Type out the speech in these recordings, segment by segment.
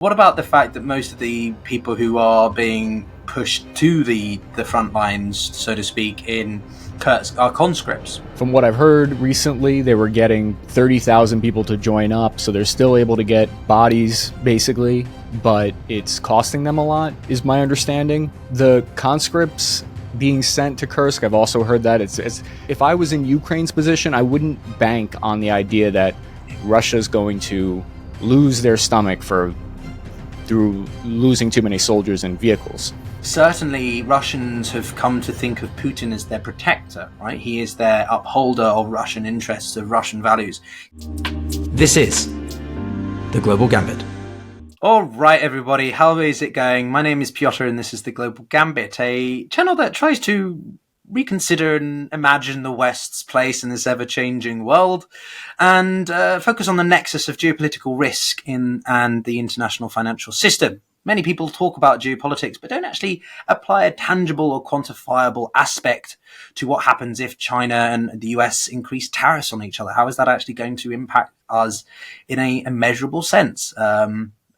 What about the fact that most of the people who are being pushed to the front lines, so to speak, in Kursk are conscripts? From what I've heard recently, they were getting 30,000 people to join up, so they're still able to get bodies, basically, but it's costing them a lot, is my understanding. The conscripts being sent to Kursk, I've also heard that it's if I was in Ukraine's position, I wouldn't bank on the idea that Russia's going to lose their stomach through losing too many soldiers and vehicles. Certainly, Russians have come to think of Putin as their protector, right? He is their upholder of Russian interests, of Russian values. This is The Global Gambit. All right, everybody, how is it going? My name is Piotr, and this is The Global Gambit, a channel that tries to reconsider and imagine the West's place in this ever-changing world and focus on the nexus of geopolitical risk and the international financial system. Many people talk about geopolitics, but don't actually apply a tangible or quantifiable aspect to what happens if China and the US increase tariffs on each other. How is that actually going to impact us in a measurable sense?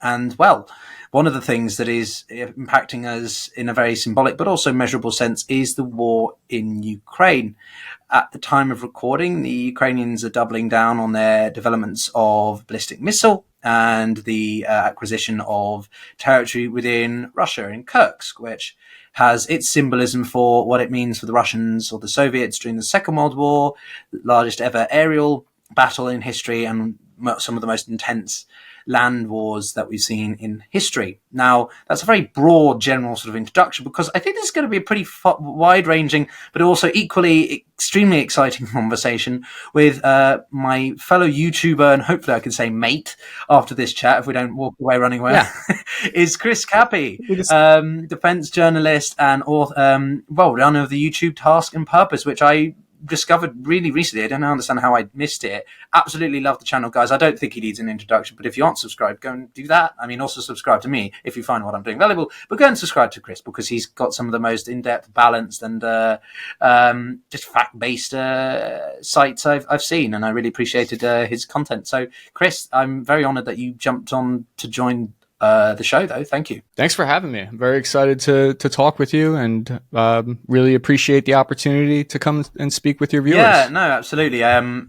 And well, one of the things that is impacting us in a very symbolic but also measurable sense is the war in Ukraine. At the time of recording, the Ukrainians are doubling down on their developments of ballistic missile and the acquisition of territory within Russia in Kursk, which has its symbolism for what it means for the Russians or the Soviets during the Second World War, the largest ever aerial battle in history and some of the most intense land wars that we've seen in history. Now, that's a very broad, general sort of introduction because I think this is going to be a pretty wide-ranging, but also equally extremely exciting conversation with my fellow YouTuber, and hopefully I can say mate after this chat if we don't walk away running away, is Chris Cappy, defense journalist and author, runner of the YouTube Task and Purpose, which I discovered really recently. I don't understand how I missed it. Absolutely love the channel, guys. I don't think he needs an introduction, but if you aren't subscribed, go and do that. I mean, also subscribe to me if you find what I'm doing valuable, but go and subscribe to Chris because he's got some of the most in-depth, balanced and just fact-based sites I've seen, and I really appreciated his content. So Chris, I'm very honored that you jumped on to join the show, though. Thank you. Thanks for having me. I'm very excited to talk with you and really appreciate the opportunity to come and speak with your viewers. Yeah, no, absolutely.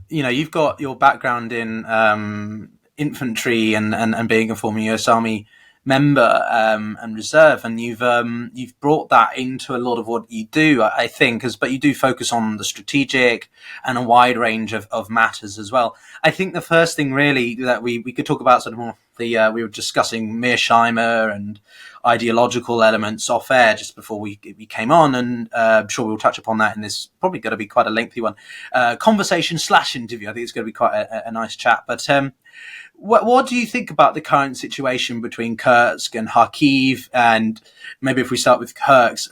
You've got your background in infantry and being a former US Army member and reserve, and you've brought that into a lot of what you do, I think, but you do focus on the strategic and a wide range of matters as well. I think the first thing really that we could talk about sort of more we were discussing Mearsheimer and ideological elements off air just before we came on, and I'm sure we'll touch upon that in this probably going to be quite a lengthy one conversation/interview. I think it's going to be quite a nice chat, but what do you think about the current situation between Kursk and Kharkiv? And maybe if we start with Kursk,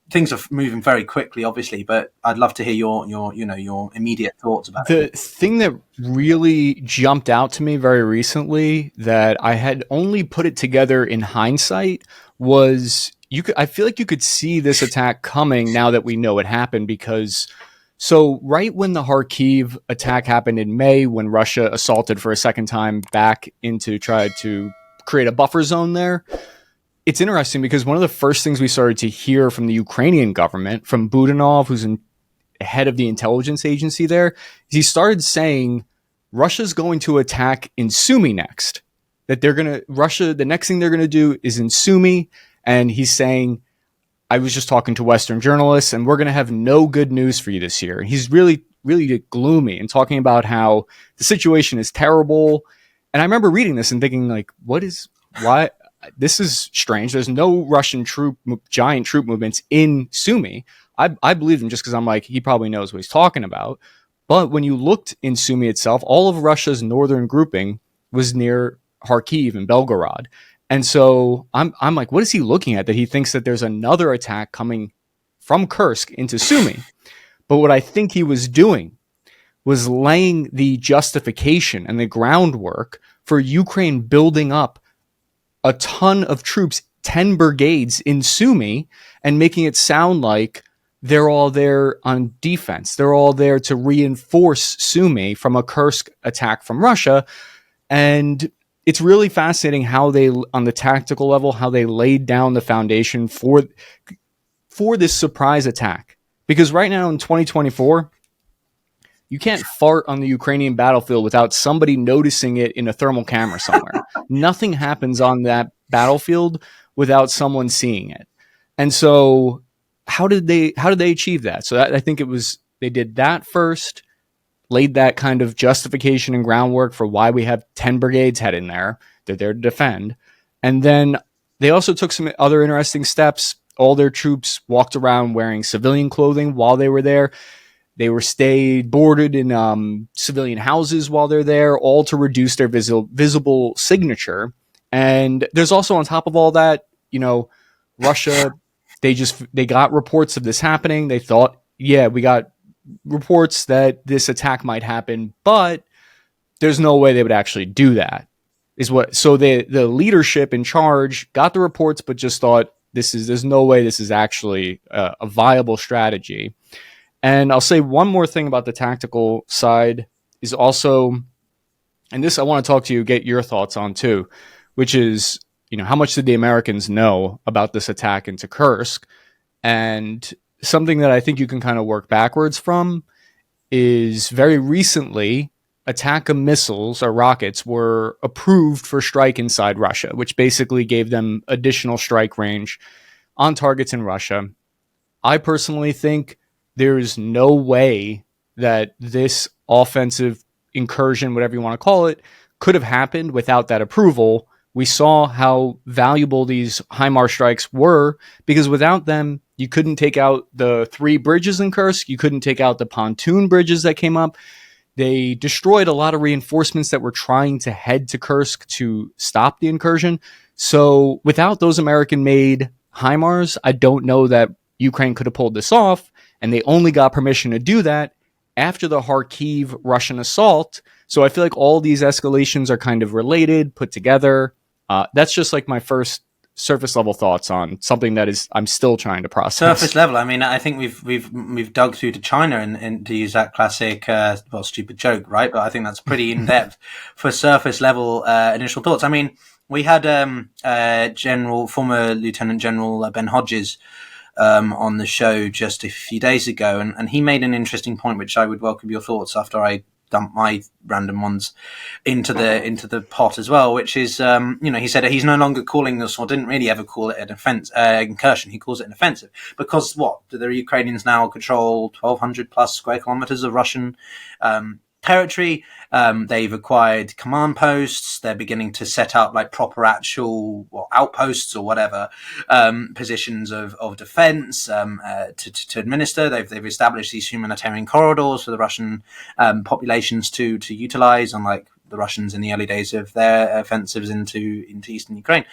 things are moving very quickly, obviously, but I'd love to hear your immediate thoughts about it. The thing that really jumped out to me very recently that I had only put it together in hindsight was I feel like you could see this attack coming now that we know it happened, because so right when the Kharkiv attack happened in May, when Russia assaulted for a second time back into tried to create a buffer zone there, it's interesting because one of the first things we started to hear from the Ukrainian government, from Budanov, who's head of the intelligence agency there, he started saying Russia's going to attack in Sumy next. That the next thing they're going to do is in Sumy, and he's saying, I was just talking to Western journalists, and we're going to have no good news for you this year. And he's really, really gloomy and talking about how the situation is terrible. And I remember reading this and thinking, like, why? This is strange. There's no Russian giant troop movements in Sumy. I believe him just because I'm like, he probably knows what he's talking about. But when you looked in Sumy itself, all of Russia's northern grouping was near Kharkiv and Belgorod. And so I'm like, what is he looking at that he thinks that there's another attack coming from Kursk into Sumy? But what I think he was doing was laying the justification and the groundwork for Ukraine building up a ton of troops, 10 brigades in Sumy, and making it sound like they're all there on defense. They're all there to reinforce Sumy from a Kursk attack from Russia. And it's really fascinating how they, on the tactical level, how they laid down the foundation for this surprise attack. Because right now in 2024, you can't fart on the Ukrainian battlefield without somebody noticing it in a thermal camera somewhere. Nothing happens on that battlefield without someone seeing it. And so how did they achieve that? So I think they did that first, laid that kind of justification and groundwork for why we have 10 brigades heading there. They're there to defend. And then they also took some other interesting steps. All their troops walked around wearing civilian clothing while they were there. They were stayed boarded in civilian houses while they're there, all to reduce their visible signature. And there's also, on top of all that, Russia, they got reports of this happening. They thought, yeah, we got reports that this attack might happen, but there's no way they would actually do that. So the leadership in charge got the reports, but just thought there's no way this is actually a viable strategy. And I'll say one more thing about the tactical side is also, and this I want to talk to you, get your thoughts on too, which is, how much did the Americans know about this attack into Kursk? And something that I think you can kind of work backwards from is very recently, Attack-A missiles or rockets were approved for strike inside Russia, which basically gave them additional strike range on targets in Russia. I personally think there is no way that this offensive incursion, whatever you want to call it, could have happened without that approval. We saw how valuable these HIMARS strikes were, because without them, you couldn't take out the 3 bridges in Kursk. You couldn't take out the pontoon bridges that came up. They destroyed a lot of reinforcements that were trying to head to Kursk to stop the incursion. So without those American-made HIMARS, I don't know that Ukraine could have pulled this off. And they only got permission to do that after the Kharkiv Russian assault. So I feel like all these escalations are kind of related, put together. That's just like my first surface level thoughts on something that I'm still trying to process. Surface level. I mean, I think we've dug through to China and to use that classic, stupid joke, right? But I think that's pretty in depth for surface level initial thoughts. I mean, we had former Lieutenant General Ben Hodges on the show just a few days ago, and he made an interesting point, which I would welcome your thoughts after I dump my random ones into the pot as well, which is, he said he's no longer calling this, or didn't really ever call it an incursion. He calls it an offensive because do the Ukrainians now control 1,200 plus square kilometers of Russian territory? They've acquired command posts. They're beginning to set up like proper actual outposts or whatever positions of defense to administer. They've established these humanitarian corridors for the Russian populations to utilize, unlike the Russians in the early days of their offensives into eastern Ukraine.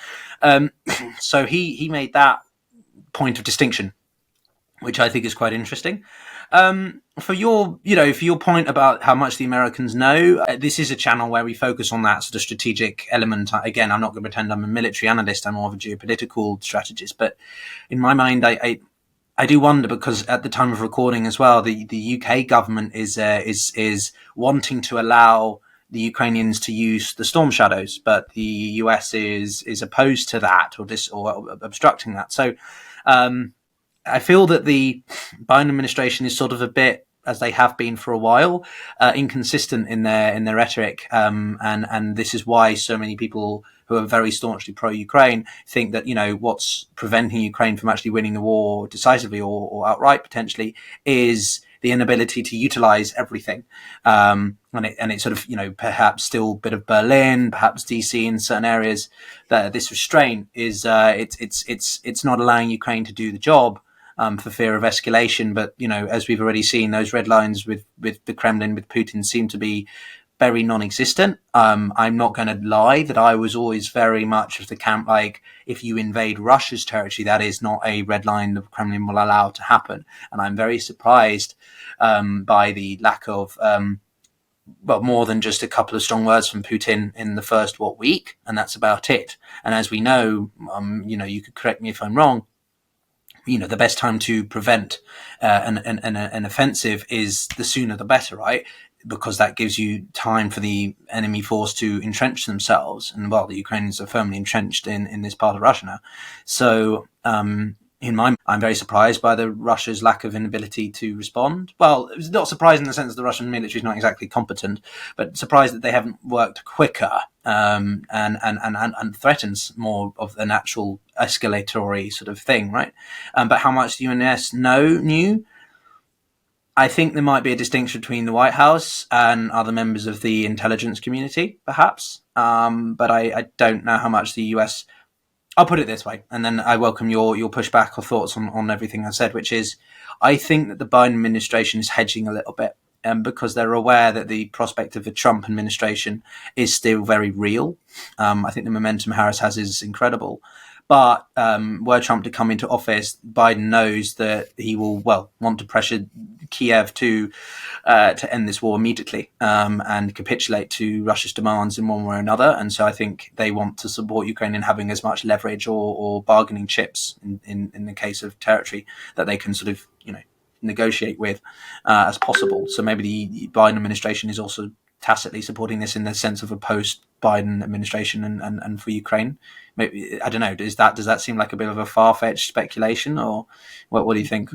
So he made that point of distinction, which I think is quite interesting. For your point about how much the Americans know, this is a channel where we focus on that sort of strategic element. Again, I'm not going to pretend I'm a military analyst. I'm more of a geopolitical strategist. But in my mind, I do wonder, because at the time of recording as well, the UK government is wanting to allow the Ukrainians to use the Storm Shadows, but the US is opposed to that or obstructing that. So, I feel that the Biden administration is sort of a bit, as they have been for a while, inconsistent in their rhetoric, and this is why so many people who are very staunchly pro-Ukraine think that what's preventing Ukraine from actually winning the war decisively or outright potentially is the inability to utilize everything, and it sort of perhaps still a bit of Berlin, perhaps DC in certain areas, that this restraint is it's not allowing Ukraine to do the job. For fear of escalation. But, as we've already seen, those red lines with the Kremlin, with Putin, seem to be very non-existent. I'm not going to lie that I was always very much of the camp, like, if you invade Russia's territory, that is not a red line the Kremlin will allow to happen. And I'm very surprised by the lack of, more than just a couple of strong words from Putin in the first, week, and that's about it. And as we know, you could correct me if I'm wrong, the best time to prevent an offensive is the sooner the better, right? because that gives you time for the enemy force to entrench themselves. And well, the Ukrainians are firmly entrenched in this part of Russia now. So, I'm very surprised by the Russia's lack of inability to respond. Well, it's not surprising in the sense that the Russian military is not exactly competent, but surprised that they haven't worked quicker, and threatens more of the natural escalatory sort of thing, right? But how much the UNS knew? I think there might be a distinction between the White House and other members of the intelligence community, perhaps. But I don't know how much the US. I'll put it this way, and then I welcome your pushback or thoughts on everything I said, which is I think that the Biden administration is hedging a little bit, because they're aware that the prospect of the Trump administration is still very real. I think the momentum Harris has is incredible. But were Trump to come into office, Biden knows that he will, want to pressure Kyiv to end this war immediately, and capitulate to Russia's demands in one way or another. And so I think they want to support Ukraine in having as much leverage or bargaining chips in the case of territory that they can sort of, negotiate with as possible. So maybe the Biden administration is also tacitly supporting this in the sense of a post-Biden administration and for Ukraine. Maybe, I don't know. Does that seem like a bit of a far-fetched speculation, or what do you think?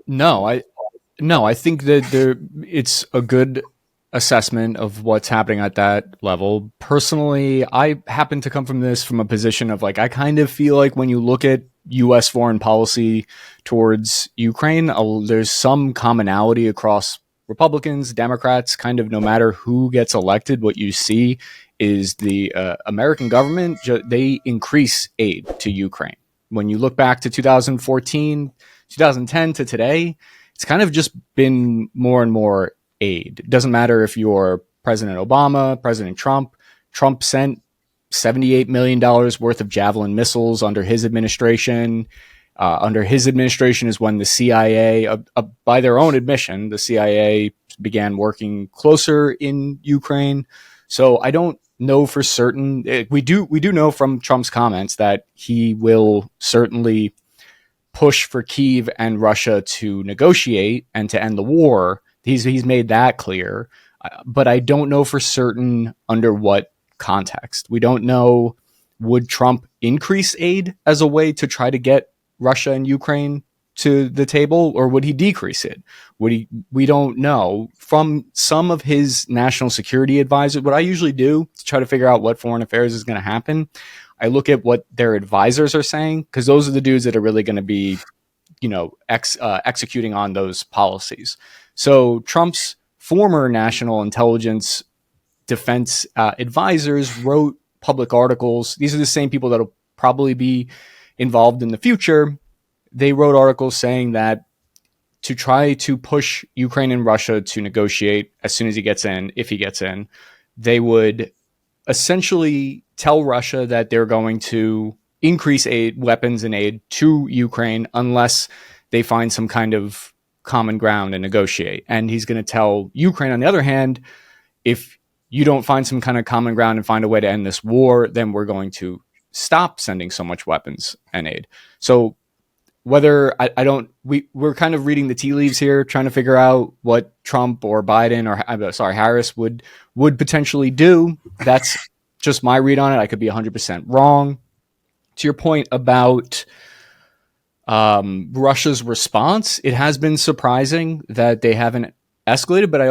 No, I think that it's a good assessment of what's happening at that level. Personally, I happen to come from a position of I kind of feel like when you look at U.S. foreign policy towards Ukraine, there's some commonality across Republicans, Democrats, kind of no matter who gets elected. What you see is the American government, they increase aid to Ukraine. When you look back to 2014, 2010 to today, it's kind of just been more and more aid. It doesn't matter if you're President Obama, President Trump. Trump sent $78 million worth of Javelin missiles under his administration. Under his administration is when the CIA, by their own admission, the CIA began working closer in Ukraine. So I don't know for certain. We do know from Trump's comments that he will certainly push for Kyiv and Russia to negotiate and to end the war. He's made that clear, but I don't know for certain under what context. We don't know, would Trump increase aid as a way to try to get Russia and Ukraine to the table, or would he decrease it? We don't know. From some of his national security advisors, what I usually do to try to figure out what foreign affairs is going to happen, I look at what their advisors are saying, because those are the dudes that are really going to be, executing on those policies. So Trump's former national intelligence defense advisors wrote public articles. These are the same people that will probably be involved in the future. They wrote articles saying that to try to push Ukraine and Russia to negotiate as soon as he gets in, if he gets in, they would essentially tell Russia that they're going to increase aid, weapons and aid to Ukraine unless they find some kind of common ground and negotiate. And he's going to tell Ukraine, on the other hand, if you don't find some kind of common ground and find a way to end this war, then we're going to stop sending so much weapons and aid. So whether we're kind of reading the tea leaves here, trying to figure out what Trump or Biden or Harris would potentially do. That's just my read on it. I could be 100% wrong. To your point about Russia's response, it has been surprising that they haven't escalated, but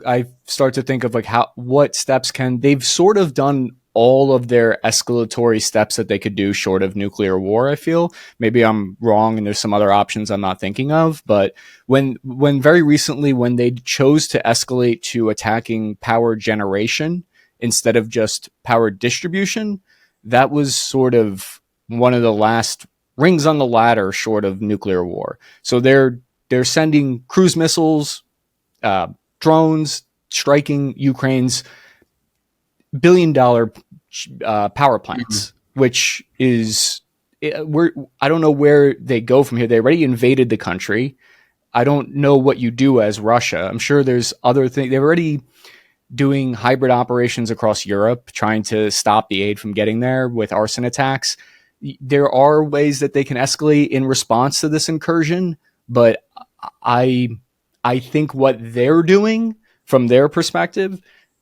I start to think of what steps they've sort of done all of their escalatory steps that they could do short of nuclear war. I feel maybe I'm wrong and there's some other options I'm not thinking of, but when very recently, when they chose to escalate to attacking power generation instead of just power distribution, that was sort of one of the last rings on the ladder short of nuclear war. So they're sending cruise missiles, drones, striking Ukraine's billion-dollar power plants, which is I don't know where they go from here. They already invaded the country. I don't know what you do as Russia. I'm sure there's other things. They're already doing hybrid operations across Europe, trying to stop the aid from getting there with arson attacks. There are ways that they can escalate in response to this incursion, but I think what they're doing from their perspective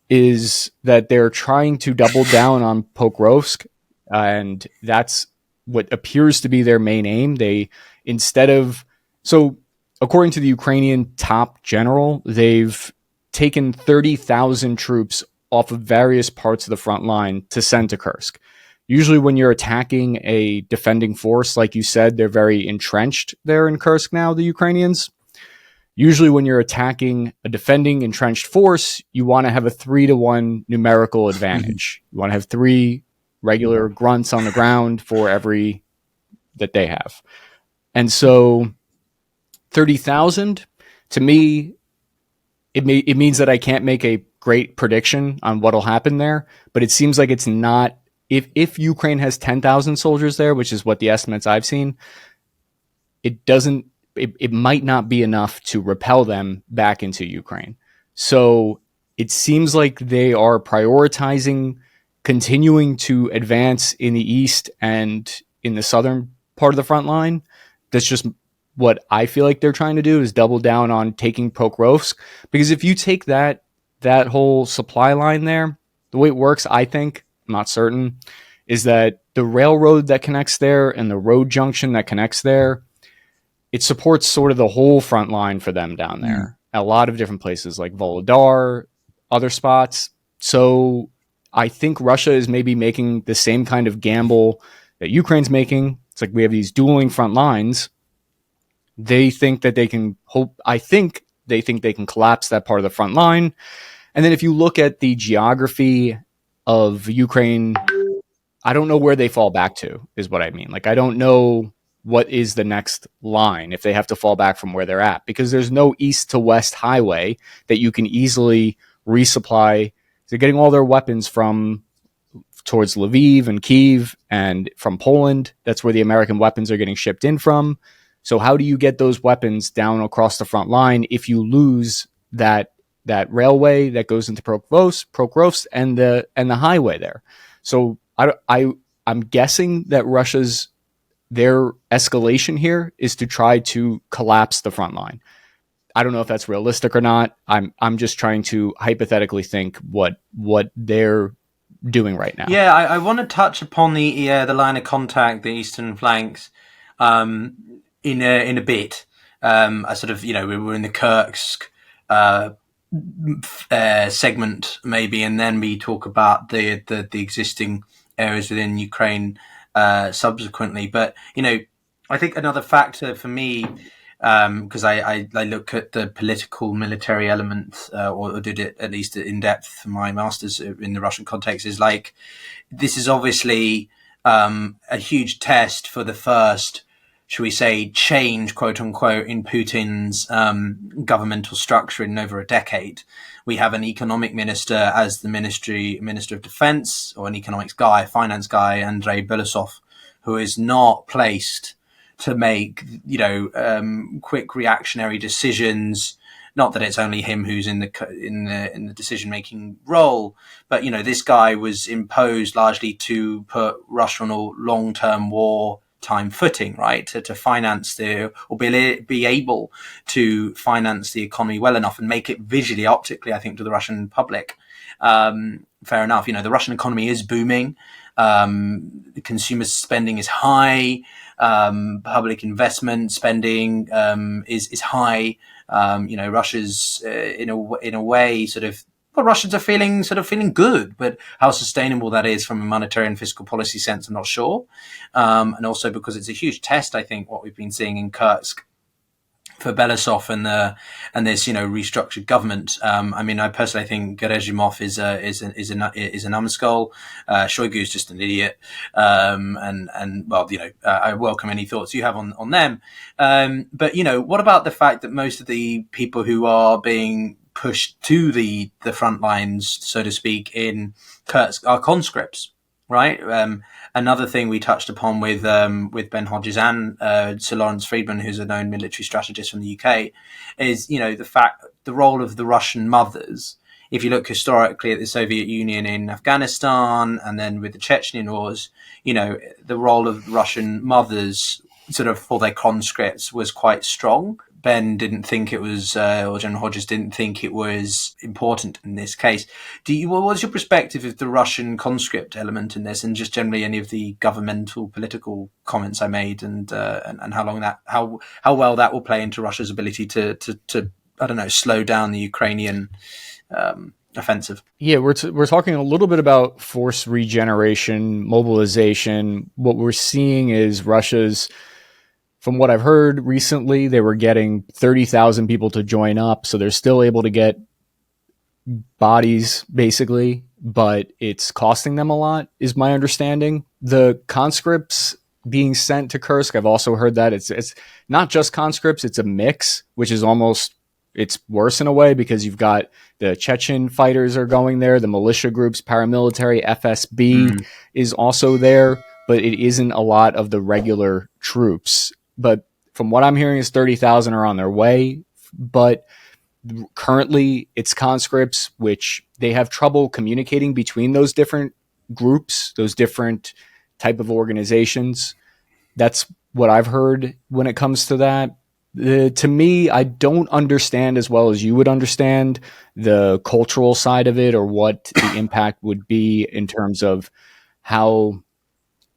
is that they're trying to double down on Pokrovsk, and that's what appears to be their main aim. So according to the Ukrainian top general, they've taken 30,000 troops off of various parts of the front line to send to Kursk. Usually when you're attacking a defending force, like you said, they're very entrenched there in Kursk now, the Ukrainians. Usually when you're attacking a defending entrenched force, you want to have a 3-to-1 numerical advantage. You want to have 3 regular grunts on the ground for every that they have. And so 30,000, to me, it means that I can't make a great prediction on what'll happen there, but it seems like it's not, if Ukraine has 10,000 soldiers there, which is what the estimates I've seen, it might not be enough to repel them back into Ukraine. So it seems like they are prioritizing continuing to advance in the east and in the southern part of the front line. That's just what I feel like they're trying to do, is double down on taking Pokrovsk. Because if you take that whole supply line there, the way it works, I think, I'm not certain, is that the railroad that connects there and the road junction that connects there, it supports sort of the whole front line for them down there. A lot of different places like Volodar, other spots. So I think Russia is maybe making the same kind of gamble that Ukraine's making. It's like we have these dueling front lines. They think that they can they think they can collapse that part of the front line. And then if you look at the geography of Ukraine, I don't know where they fall back to, is what I mean. Like, I don't know what is the next line if they have to fall back from where they're at, because there's no east to west highway that you can easily resupply. They're getting all their weapons from towards Lviv and Kyiv and from Poland. That's where the American weapons are getting shipped in from. So how do you get those weapons down across the front line if you lose that railway that goes into Pokrovsk and the highway there? So I'm guessing that their escalation here is to try to collapse the front line. I don't know if that's realistic or not. I'm just trying to hypothetically think what they're doing right now. Yeah, I want to touch upon the line of contact, the eastern flanks, in a bit. I sort of, we're in the Kursk segment maybe, and then we talk about the existing areas within Ukraine subsequently. But I think another factor for me, because I look at the political military element, or did it at least in depth for my master's in the Russian context, is like, this is obviously a huge test for the first, shall we say, change, quote unquote, in Putin's governmental structure in over a decade. We have an economic minister as the minister of defense, or an economics guy, finance guy, Andrei Belarus, who is not placed to make, quick reactionary decisions. Not that it's only him who's in the decision making role, but this guy was imposed largely to put Russia on a long term wartime footing, right? To finance be able to finance the economy well enough and make it visually, optically, I think, to the Russian public. Fair enough. The Russian economy is booming. The consumer spending is high. Public investment spending is high. Russia's in a way Russians are feeling good, but how sustainable that is from a monetary and fiscal policy sense, I'm not sure. And also because it's a huge test, I think, what we've been seeing in Kursk for Belarus and this restructured government. I personally think Gerezhimov is a numbskull. Shoigu is just an idiot. I welcome any thoughts you have on them. But what about the fact that most of the people who are being pushed to the front lines, so to speak, in Kursk are conscripts, right? Another thing we touched upon with Ben Hodges and Sir Lawrence Friedman, who's a known military strategist from the UK, is the role of the Russian mothers. If you look historically at the Soviet Union in Afghanistan, and then with the Chechen wars, the role of Russian mothers for their conscripts was quite strong. Ben didn't think it was, or General Hodges didn't think it was important in this case. What's your perspective of the Russian conscript element in this, and just generally any of the governmental political comments I made, and how well that will play into Russia's ability to I don't know, slow down the Ukrainian offensive? Yeah, we're talking a little bit about force regeneration, mobilization. What we're seeing is Russia's, from what I've heard recently, they were getting 30,000 people to join up. So they're still able to get bodies, basically, but it's costing them a lot, is my understanding. The conscripts being sent to Kursk, I've also heard that it's not just conscripts, it's a mix, which is almost, it's worse in a way, because you've got the Chechen fighters are going there, the militia groups, paramilitary, FSB is also there, but it isn't a lot of the regular troops. But from what I'm hearing is 30,000 are on their way. But currently it's conscripts, which they have trouble communicating between those different groups, those different type of organizations. That's what I've heard when it comes to that. To me, I don't understand as well as you would understand the cultural side of it, or what the impact would be in terms of how,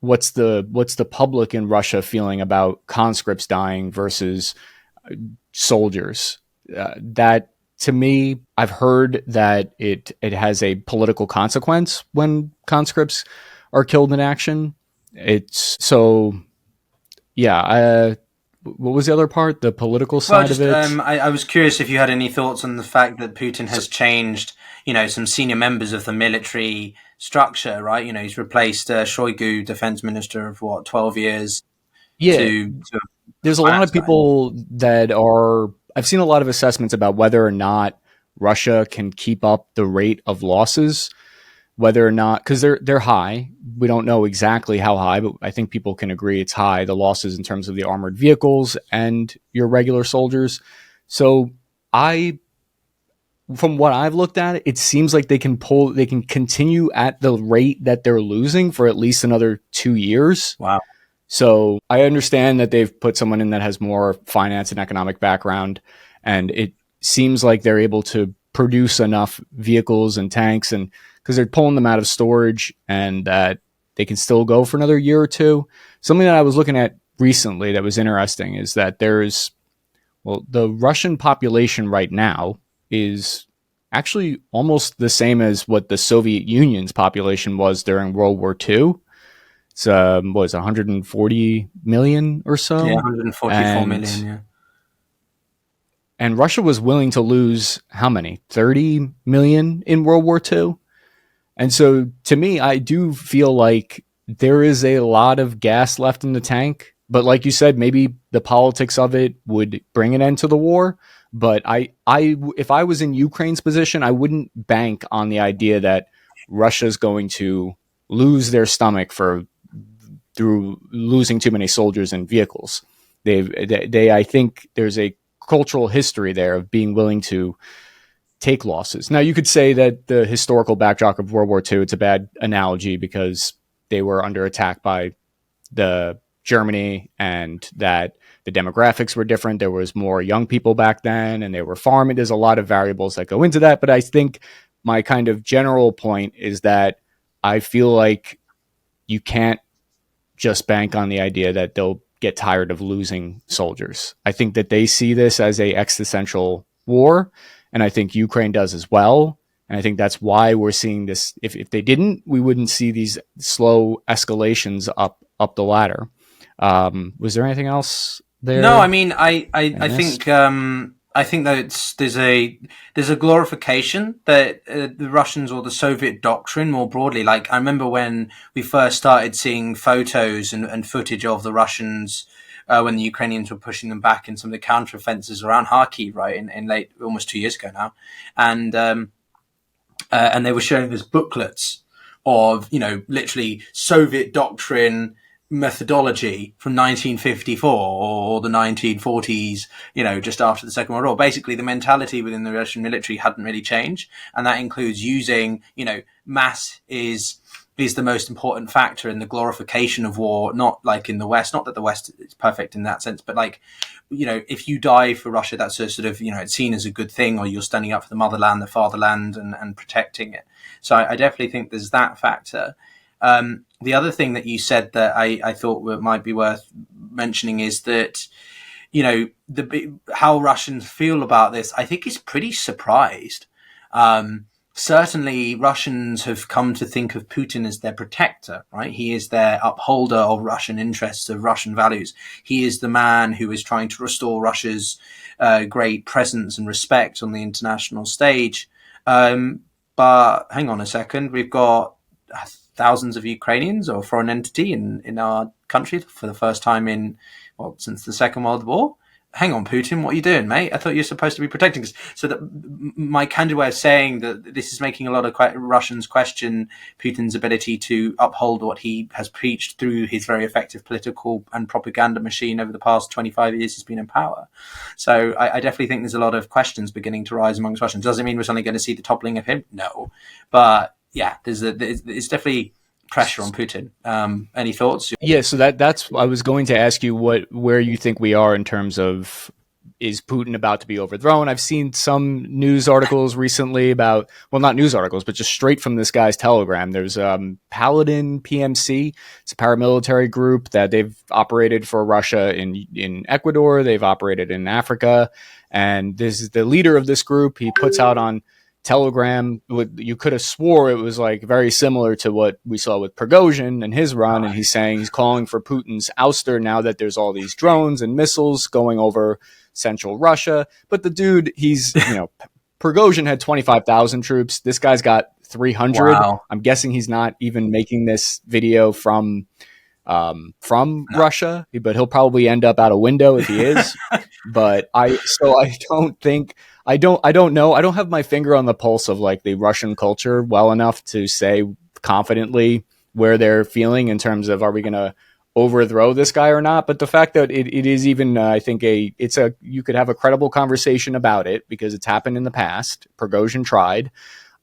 what's the public in Russia feeling about conscripts dying versus soldiers. That, to me, I've heard that it has a political consequence when conscripts are killed in action. It's so, yeah. What was the other part? The political side of it? I was curious if you had any thoughts on the fact that Putin has changed, some senior members of the military structure, right? He's replaced Shoigu, defense minister of 12 years. Yeah. There's a lot of people that are, I've seen a lot of assessments about whether or not Russia can keep up the rate of losses, whether or not, because they're high. We don't know exactly how high, but I think people can agree it's high, the losses in terms of the armored vehicles and your regular soldiers. So from what I've looked at, it seems like they can continue at the rate that they're losing for at least another 2 years. Wow. So I understand that they've put someone in that has more finance and economic background, and it seems like they're able to produce enough vehicles and tanks, and because they're pulling them out of storage, and that they can still go for another year or two. Something that I was looking at recently that was interesting is that the Russian population right now is actually almost the same as what the Soviet Union's population was during World War II. It's 140 million or so? Yeah, 144 million, yeah. And Russia was willing to lose how many? 30 million in World War II? And so, to me, I do feel like there is a lot of gas left in the tank. But like you said, maybe the politics of it would bring an end to the war. But if I was in Ukraine's position, I wouldn't bank on the idea that Russia's going to lose their stomach through losing too many soldiers and vehicles. I think there's a cultural history there of being willing to take losses. Now, you could say that the historical backdrop of World War II, it's a bad analogy because they were under attack by the Germany, and that the demographics were different. There was more young people back then, and they were farming. There's a lot of variables that go into that. But I think my kind of general point is that I feel like you can't just bank on the idea that they'll get tired of losing soldiers. I think that they see this as a existential war, and I think Ukraine does as well. And I think that's why we're seeing this. If they didn't, we wouldn't see these slow escalations up the ladder. Was there anything else there? No, I mean, I think that there's a glorification that the Russians, or the Soviet doctrine more broadly. Like, I remember when we first started seeing photos and footage of the Russians when the Ukrainians were pushing them back in some of the counteroffensives around Kharkiv, right, in late, almost 2 years ago now, and they were showing us booklets of, literally Soviet doctrine methodology from 1954 or the 1940s, just after the Second World War. Basically, the mentality within the Russian military hadn't really changed, and that includes using, mass is is the most important factor in the glorification of war, not like in the West. Not that the West is perfect in that sense, but like, if you die for Russia, that's a sort of, it's seen as a good thing, or you're standing up for the motherland, the fatherland, and protecting it. So I definitely think there's that factor. The other thing that you said that I thought might be worth mentioning is that, how Russians feel about this, I think is pretty surprised. Certainly, Russians have come to think of Putin as their protector, right? He is their upholder of Russian interests, of Russian values. He is the man who is trying to restore Russia's great presence and respect on the international stage. But hang on a second, we've got thousands of Ukrainians or foreign entity in our country for the first time since the Second World War. Hang on, Putin, what are you doing, mate? I thought you were supposed to be protecting us. So that my candid way of saying that this is making a lot of Russians question Putin's ability to uphold what he has preached through his very effective political and propaganda machine over the past 25 years he's been in power. So I definitely think there's a lot of questions beginning to rise amongst Russians. Does it mean we're suddenly going to see the toppling of him? No. But yeah, there's definitely pressure on Putin. Any thoughts? Yeah, so that's I was going to ask you where you think we are in terms of, is Putin about to be overthrown? I've seen some news articles recently about, well, not news articles, but just straight from this guy's Telegram. There's Paladin PMC. It's a paramilitary group that they've operated for Russia in Ecuador. They've operated in Africa. And this is the leader of this group. He puts out on Telegram, you could have swore it was like very similar to what we saw with Prigozhin and his run. And he's calling for Putin's ouster now that there's all these drones and missiles going over central Russia. But the dude, Prigozhin had 25,000 troops. This guy's got 300. Wow. I'm guessing he's not even making this video from Russia, but he'll probably end up out a window if he is. But I don't know. I don't have my finger on the pulse of like the Russian culture well enough to say confidently where they're feeling in terms of, are we going to overthrow this guy or not? But the fact that it is even, I think you could have a credible conversation about it because it's happened in the past. Prigozhin tried.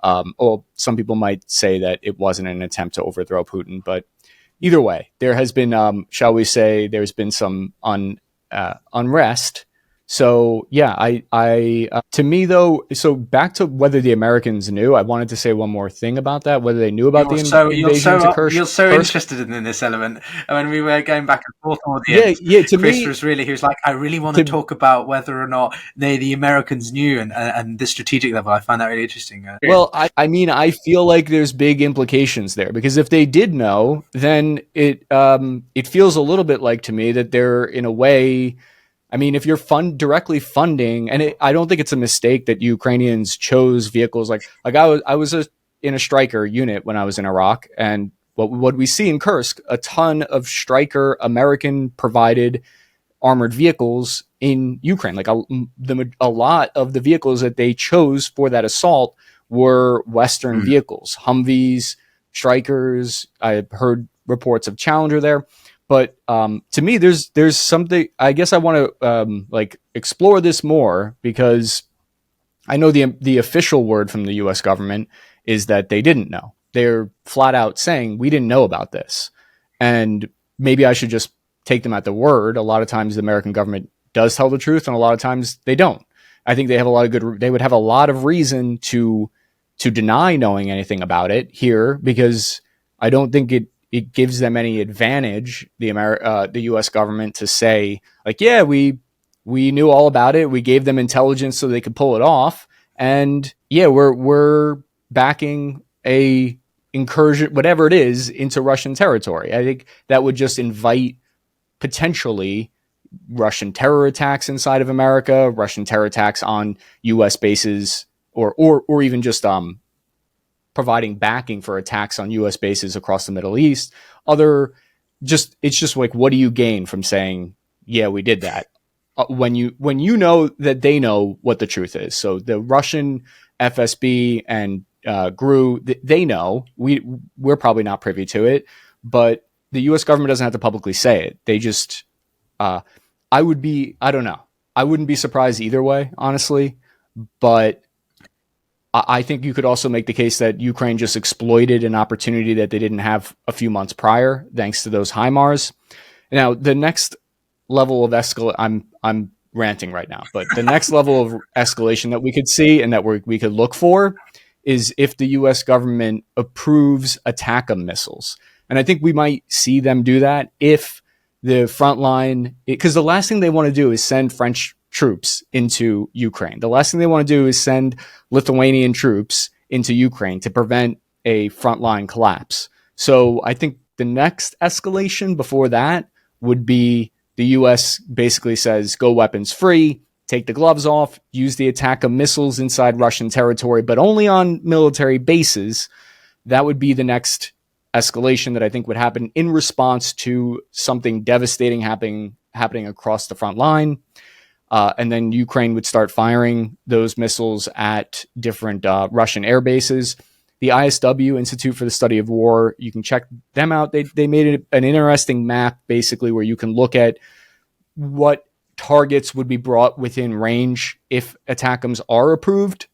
Or some people might say that it wasn't an attempt to overthrow Putin, but either way, there has been, shall we say, there's been some unrest. So yeah, to me though, so back to whether the Americans knew, I wanted to say one more thing about that, whether they knew about the invasion to Kursk. You're so interested in this element. And when we were going back and forth on the end, Chris was like, I really want to talk about whether or not the Americans knew and the strategic level. I find that really interesting. Well, I mean, I feel like there's big implications there because if they did know, then it feels a little bit like to me that they're in a way, I mean, if you're directly funding, and I don't think it's a mistake that Ukrainians chose vehicles like I was in a Stryker unit when I was in Iraq, and what we see in Kursk, a ton of Stryker American provided armored vehicles in Ukraine. Like a lot of the vehicles that they chose for that assault were Western vehicles, Humvees, Strykers. I heard reports of Challenger there. But to me, there's something. I guess I want to explore this more because I know the official word from the U.S. government is that they didn't know. They're flat out saying we didn't know about this, and maybe I should just take them at the word. A lot of times, the American government does tell the truth, and a lot of times they don't. I think they have a lot of they would have a lot of reason to deny knowing anything about it here because I don't think it gives them any advantage, the U.S. government, to say, like, yeah, we knew all about it. We gave them intelligence so they could pull it off. And yeah, we're backing a incursion, whatever it is, into Russian territory. I think that would just invite potentially Russian terror attacks inside of America, Russian terror attacks on U.S. bases, or even just providing backing for attacks on U.S. bases across the Middle East. It's just like, what do you gain from saying, yeah, we did that? When you know that they know what the truth is. So the Russian FSB and GRU, they know. We're probably not privy to it, but the U.S. government doesn't have to publicly say it. They just, I don't know. I wouldn't be surprised either way, honestly, but I think you could also make the case that Ukraine just exploited an opportunity that they didn't have a few months prior, thanks to those HIMARS. Now, the next level of I'm ranting right now, but the next level of escalation that we could see and that we could look for is if the U.S. government approves ATACMS missiles. And I think we might see them do that if the front line, because the last thing they want to do is send French troops into Ukraine. The last thing they want to do is send Lithuanian troops into Ukraine to prevent a frontline collapse. So I think the next escalation before that would be the U.S. basically says, go weapons free, take the gloves off, use the ATACMS missiles inside Russian territory, but only on military bases. That would be the next escalation that I think would happen in response to something devastating happening across the front line. And then Ukraine would start firing those missiles at different Russian air bases. The ISW, Institute for the Study of War, you can check them out. They made an interesting map, basically, where you can look at what targets would be brought within range if ATACMS are approved.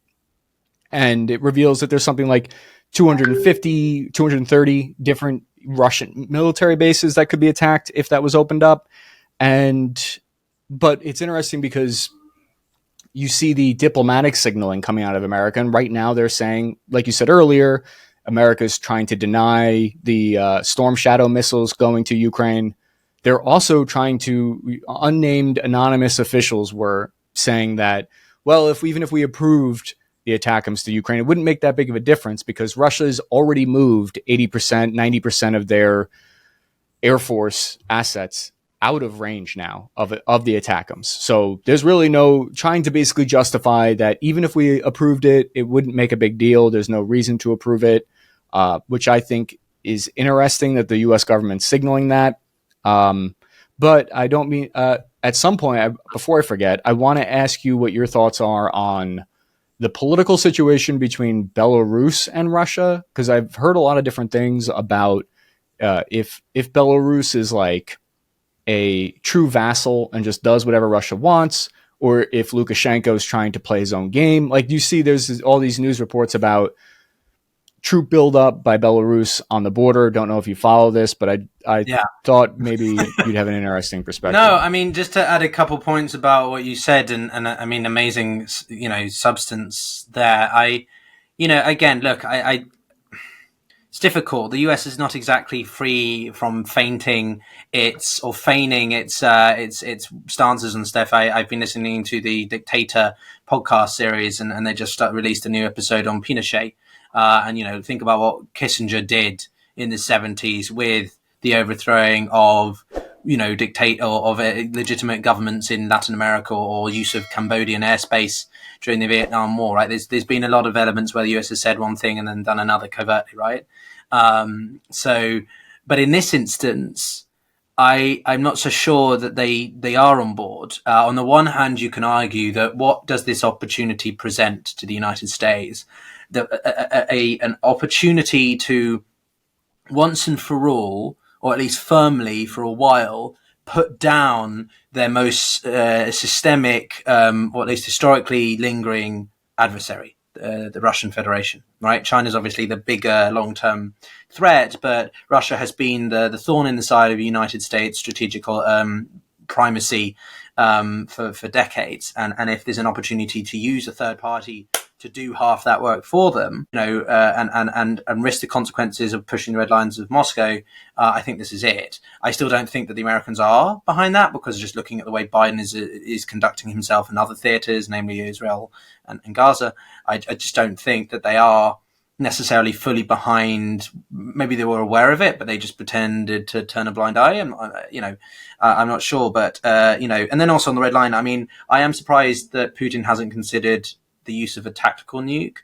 And it reveals that there's something like 250, 230 different Russian military bases that could be attacked if that was opened up. But it's interesting because you see the diplomatic signaling coming out of America. And right now they're saying, like you said earlier, America's trying to deny the Storm Shadow missiles going to Ukraine. They're also trying to, unnamed anonymous officials were saying that, well, even if we approved the ATACMS to Ukraine, it wouldn't make that big of a difference because Russia's already moved 80%, 90% of their Air Force assets out of range now of the ATACMS. So there's really no trying to basically justify that even if we approved it, it wouldn't make a big deal. There's no reason to approve it, which I think is interesting that the U.S. government's signaling that. But I don't mean, at some point, before I forget, I want to ask you what your thoughts are on the political situation between Belarus and Russia, because I've heard a lot of different things about if Belarus is like a true vassal and just does whatever Russia wants, or if Lukashenko is trying to play his own game. Like you see, there's all these news reports about troop buildup by Belarus on the border. Don't know if you follow this, but I thought maybe you'd have an interesting perspective. No, I mean, just to add a couple points about what you said, and I mean, amazing, substance there. Again, look, it's difficult. The US is not exactly free from feigning its stances and stuff. I've been listening to the Dictator podcast series, and they just released a new episode on Pinochet. And think about what Kissinger did in the 70s with the overthrowing of legitimate governments in Latin America, or use of Cambodian airspace during the Vietnam War. Right? There's been a lot of elements where the US has said one thing and then done another covertly. Right? But in this instance, I'm not so sure that they are on board. On the one hand, you can argue that what does this opportunity present to the United States? An opportunity to once and for all, or at least firmly for a while, put down their most systemic, or at least historically lingering adversary, the Russian Federation. Right? China's obviously the bigger long-term threat, but Russia has been the thorn in the side of the United States' strategical primacy for decades. And if there's an opportunity to use a third party to do half that work for them, and risk the consequences of pushing the red lines of Moscow, I think this is it. I still don't think that the Americans are behind that, because just looking at the way Biden is conducting himself in other theaters, namely Israel and Gaza, I just don't think that they are necessarily fully behind. Maybe they were aware of it, but they just pretended to turn a blind eye. I'm not sure, but and then also on the red line, I mean, I am surprised that Putin hasn't considered the use of a tactical nuke,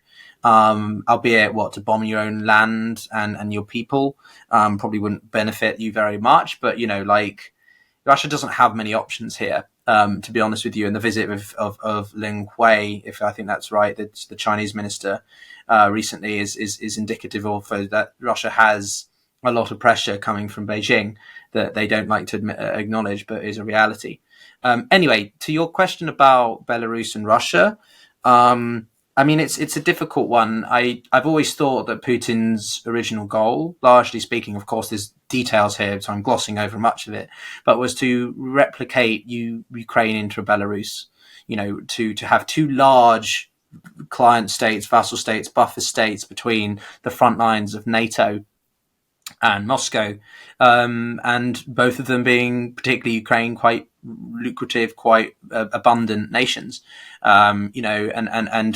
albeit to bomb your own land and your people, probably wouldn't benefit you very much. But Russia doesn't have many options here, to be honest with you. And the visit of Ling Hui, if I think that's right, that's the Chinese minister recently, is indicative of that Russia has a lot of pressure coming from Beijing that they don't like to acknowledge, but is a reality. Anyway, to your question about Belarus and Russia, I mean, it's a difficult one. I've always thought that Putin's original goal, largely speaking, of course, there's details here, so I'm glossing over much of it, but was to replicate Ukraine into Belarus. To have two large client states, vassal states, buffer states between the front lines of NATO and Moscow, and both of them being, particularly Ukraine, quite lucrative, quite abundant nations. And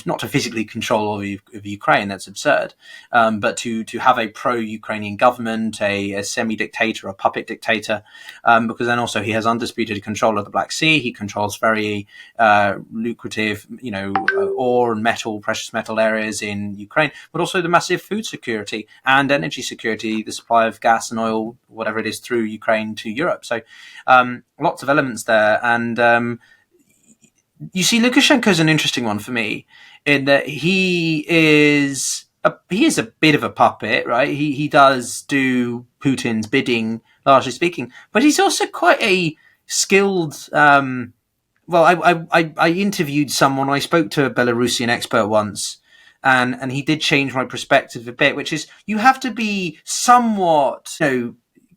not to physically control all of Ukraine, that's absurd, but to have a pro-Ukrainian government, a semi-dictator, a puppet dictator, because then also he has undisputed control of the Black Sea. He controls very lucrative, ore and metal, precious metal areas in Ukraine, but also the massive food security and energy security, the supply of gas and oil, whatever it is, through Ukraine to Europe. So lots of elements there. And you see, Lukashenko is an interesting one for me in that he is a bit of a puppet, right? He does do Putin's bidding, largely speaking, but he's also quite a skilled. I interviewed someone. I spoke to a Belarusian expert once, and he did change my perspective a bit, which is you have to be somewhat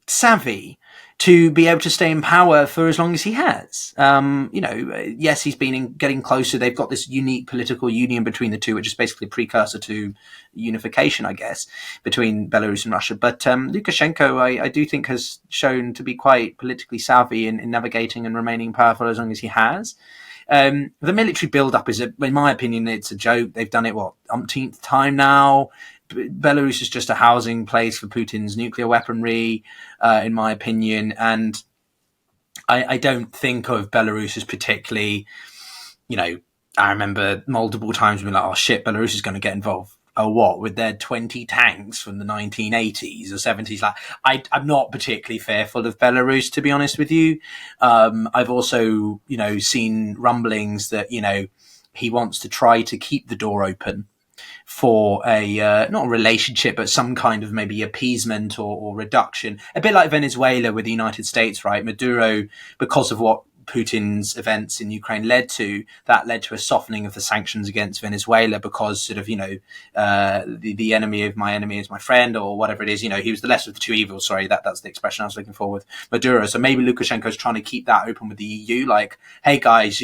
savvy to be able to stay in power for as long as he has. Yes, he's been getting closer. They've got this unique political union between the two, which is basically a precursor to unification, I guess, between Belarus and Russia. But Lukashenko, I do think, has shown to be quite politically savvy in navigating and remaining powerful as long as he has. The military build-up is, in my opinion, it's a joke. They've done it, umpteenth time now. Belarus is just a housing place for Putin's nuclear weaponry, in my opinion. And I don't think of Belarus as particularly, I remember multiple times being like, oh shit, Belarus is going to get involved. Oh, what? With their 20 tanks from the 1980s or 70s? I'm not particularly fearful of Belarus, to be honest with you. I've also, seen rumblings that, he wants to try to keep the door open for a not a relationship, but some kind of maybe appeasement or reduction, a bit like Venezuela with the United States, right? Maduro, because of what Putin's events in Ukraine led to a softening of the sanctions against Venezuela, because sort of, the enemy of my enemy is my friend, or whatever it is. He was the lesser of the two evils. Sorry, that's the expression I was looking for with Maduro. So maybe Lukashenko's trying to keep that open with the EU. Like, hey guys,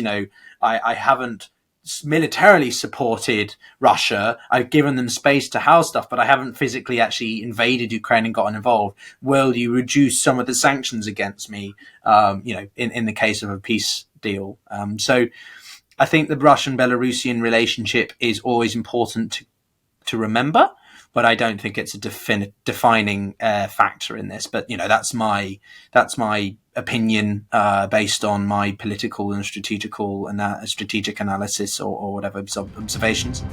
I haven't militarily supported Russia. I've given them space to house stuff, but I haven't physically actually invaded Ukraine and gotten involved. Will you reduce some of the sanctions against me? In the case of a peace deal. So I think the Russian-Belarusian relationship is always important to remember, but I don't think it's a defining factor in this. But that's my opinion based on my political and strategic analysis or whatever observations.